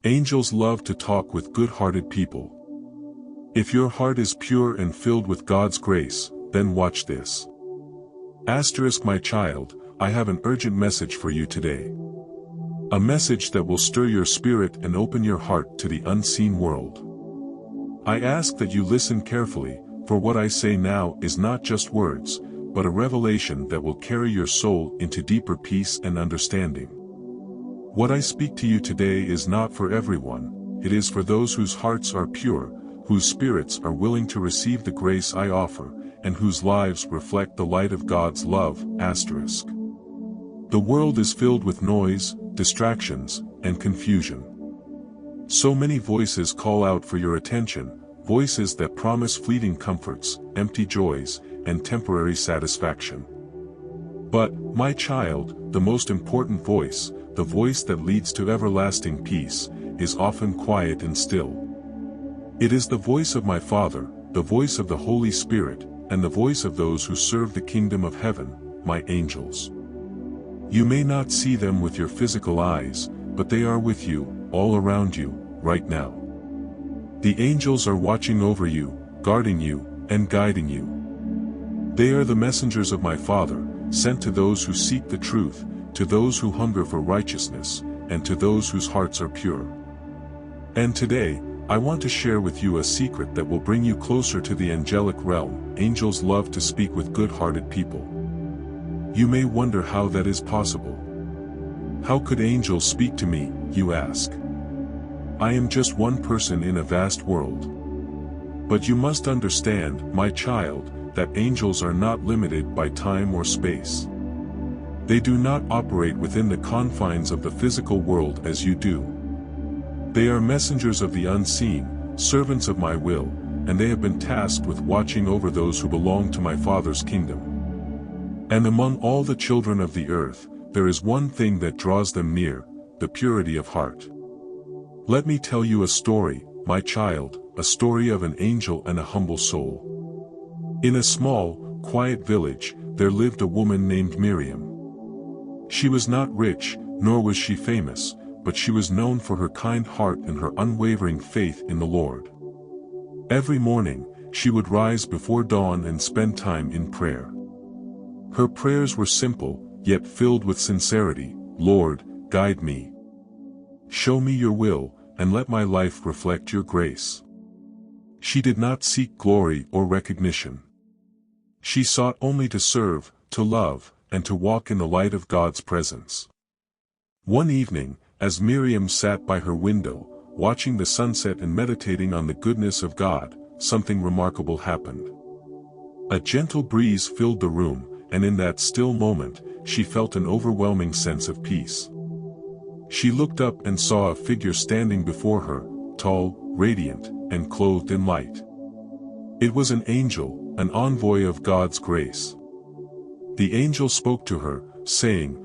Angels love to talk with good-hearted people. If your heart is pure and filled with God's grace, then watch this. My child, I have an urgent message for you today. A message that will stir your spirit and open your heart to the unseen world. I ask that you listen carefully, for what I say now is not just words, but a revelation that will carry your soul into deeper peace and understanding. What I speak to you today is not for everyone, it is for those whose hearts are pure, whose spirits are willing to receive the grace I offer, and whose lives reflect the light of God's love. The world is filled with noise, distractions, and confusion. So many voices call out for your attention, voices that promise fleeting comforts, empty joys, and temporary satisfaction. But, my child, the most important voice, the voice that leads to everlasting peace, is often quiet and still. It is the voice of my Father, the voice of the Holy Spirit, and the voice of those who serve the kingdom of heaven, my angels. You may not see them with your physical eyes, but they are with you, all around you, right now. The angels are watching over you, guarding you, and guiding you. They are the messengers of my Father, sent to those who seek the truth, to those who hunger for righteousness, and to those whose hearts are pure. And today, I want to share with you a secret that will bring you closer to the angelic realm. Angels love to speak with good-hearted people. You may wonder how that is possible. How could angels speak to me, you ask? I am just one person in a vast world. But you must understand, my child, that angels are not limited by time or space. They do not operate within the confines of the physical world as you do. They are messengers of the unseen, servants of my will, and they have been tasked with watching over those who belong to my Father's kingdom. And among all the children of the earth, there is one thing that draws them near, the purity of heart. Let me tell you a story, my child, a story of an angel and a humble soul. In a small, quiet village, there lived a woman named Miriam. She was not rich, nor was she famous, but she was known for her kind heart and her unwavering faith in the Lord. Every morning, she would rise before dawn and spend time in prayer. Her prayers were simple, yet filled with sincerity. Lord, guide me. Show me your will, and let my life reflect your grace. She did not seek glory or recognition. She sought only to serve, to love, and to walk in the light of God's presence. One evening, as Miriam sat by her window, watching the sunset and meditating on the goodness of God, something remarkable happened. A gentle breeze filled the room, and in that still moment, she felt an overwhelming sense of peace. She looked up and saw a figure standing before her, tall, radiant, and clothed in light. It was an angel, an envoy of God's grace. The angel spoke to her, saying,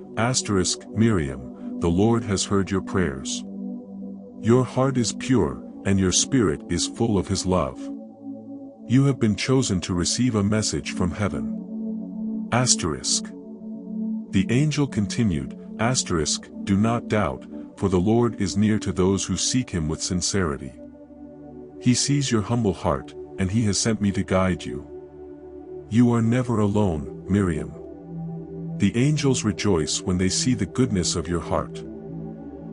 Miriam, the Lord has heard your prayers. Your heart is pure, and your spirit is full of His love. You have been chosen to receive a message from heaven. The angel continued, Do not doubt, for the Lord is near to those who seek Him with sincerity. He sees your humble heart, and He has sent me to guide you. You are never alone, Miriam. The angels rejoice when they see the goodness of your heart.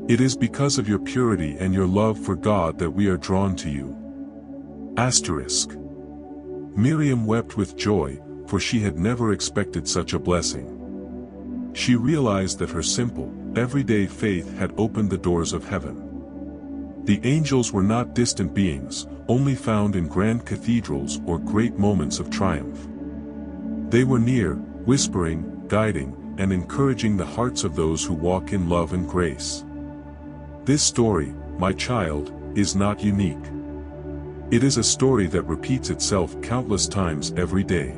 It is because of your purity and your love for God that we are drawn to you. Miriam wept with joy, for she had never expected such a blessing. She realized that her simple, everyday faith had opened the doors of heaven. The angels were not distant beings, only found in grand cathedrals or great moments of triumph. They were near, whispering, guiding, and encouraging the hearts of those who walk in love and grace. This story, my child, is not unique. It is a story that repeats itself countless times every day.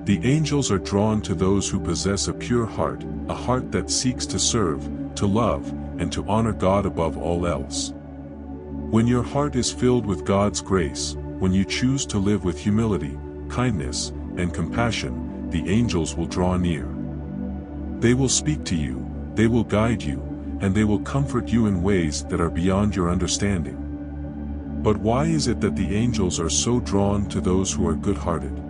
The angels are drawn to those who possess a pure heart, a heart that seeks to serve, to love, and to honor God above all else. When your heart is filled with God's grace, when you choose to live with humility, kindness, and compassion, the angels will draw near. They will speak to you, they will guide you, and they will comfort you in ways that are beyond your understanding. But why is it that the angels are so drawn to those who are good-hearted?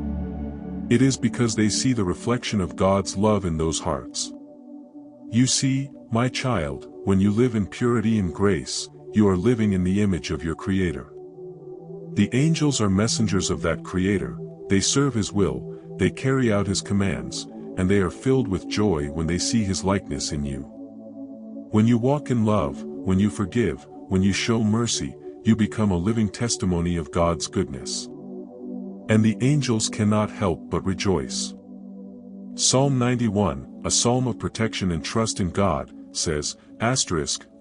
It is because they see the reflection of God's love in those hearts. You see, my child, when you live in purity and grace, you are living in the image of your Creator. The angels are messengers of that Creator, they serve His will, they carry out His commands, and they are filled with joy when they see His likeness in you. When you walk in love, when you forgive, when you show mercy, you become a living testimony of God's goodness. And the angels cannot help but rejoice. Psalm 91, a psalm of protection and trust in God, says,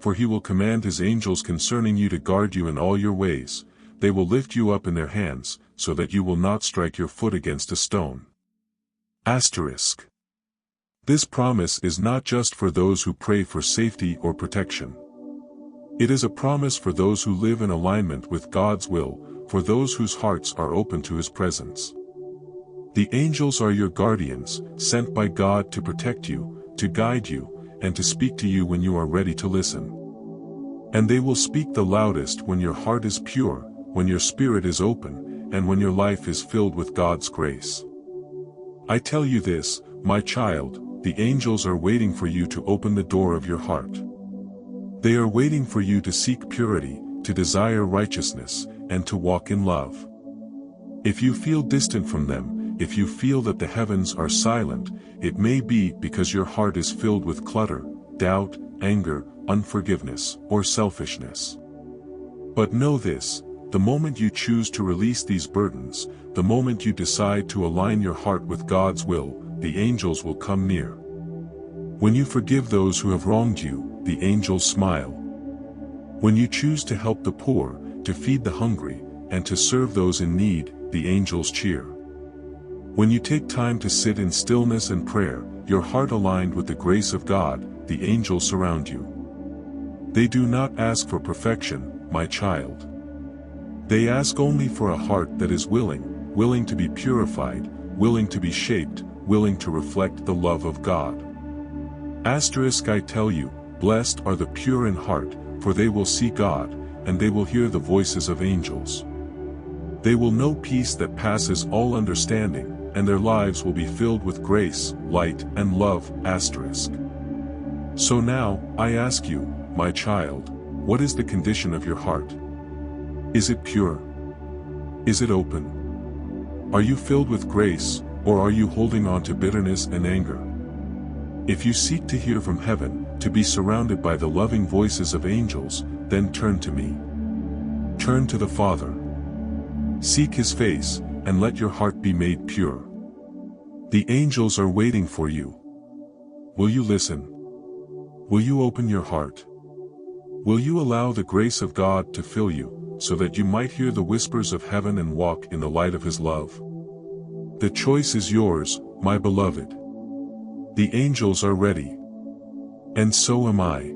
"For He will command His angels concerning you to guard you in all your ways. They will lift you up in their hands, so that you will not strike your foot against a stone." This promise is not just for those who pray for safety or protection. It is a promise for those who live in alignment with God's will, for those whose hearts are open to His presence. The angels are your guardians, sent by God to protect you, to guide you, and to speak to you when you are ready to listen. And they will speak the loudest when your heart is pure, when your spirit is open, and when your life is filled with God's grace. I tell you this, my child, the angels are waiting for you to open the door of your heart. They are waiting for you to seek purity, to desire righteousness, and to walk in love. If you feel distant from them, if you feel that the heavens are silent, it may be because your heart is filled with clutter, doubt, anger, unforgiveness, or selfishness. But know this, the moment you choose to release these burdens, the moment you decide to align your heart with God's will, the angels will come near. When you forgive those who have wronged you, the angels smile. When you choose to help the poor, to feed the hungry, and to serve those in need, the angels cheer. When you take time to sit in stillness and prayer, your heart aligned with the grace of God, the angels surround you. They do not ask for perfection, my child. They ask only for a heart that is willing to be purified, willing to be shaped, willing to reflect the love of God. I tell you, blessed are the pure in heart, for they will see God, and they will hear the voices of angels. They will know peace that passes all understanding, and their lives will be filled with grace, light, and love. So now, I ask you, my child, what is the condition of your heart? Is it pure? Is it open? Are you filled with grace, or are you holding on to bitterness and anger? If you seek to hear from heaven, to be surrounded by the loving voices of angels, then turn to me. Turn to the Father. Seek His face, and let your heart be made pure. The angels are waiting for you. Will you listen? Will you open your heart? Will you allow the grace of God to fill you, so that you might hear the whispers of heaven and walk in the light of His love? The choice is yours, my beloved. The angels are ready. And so am I.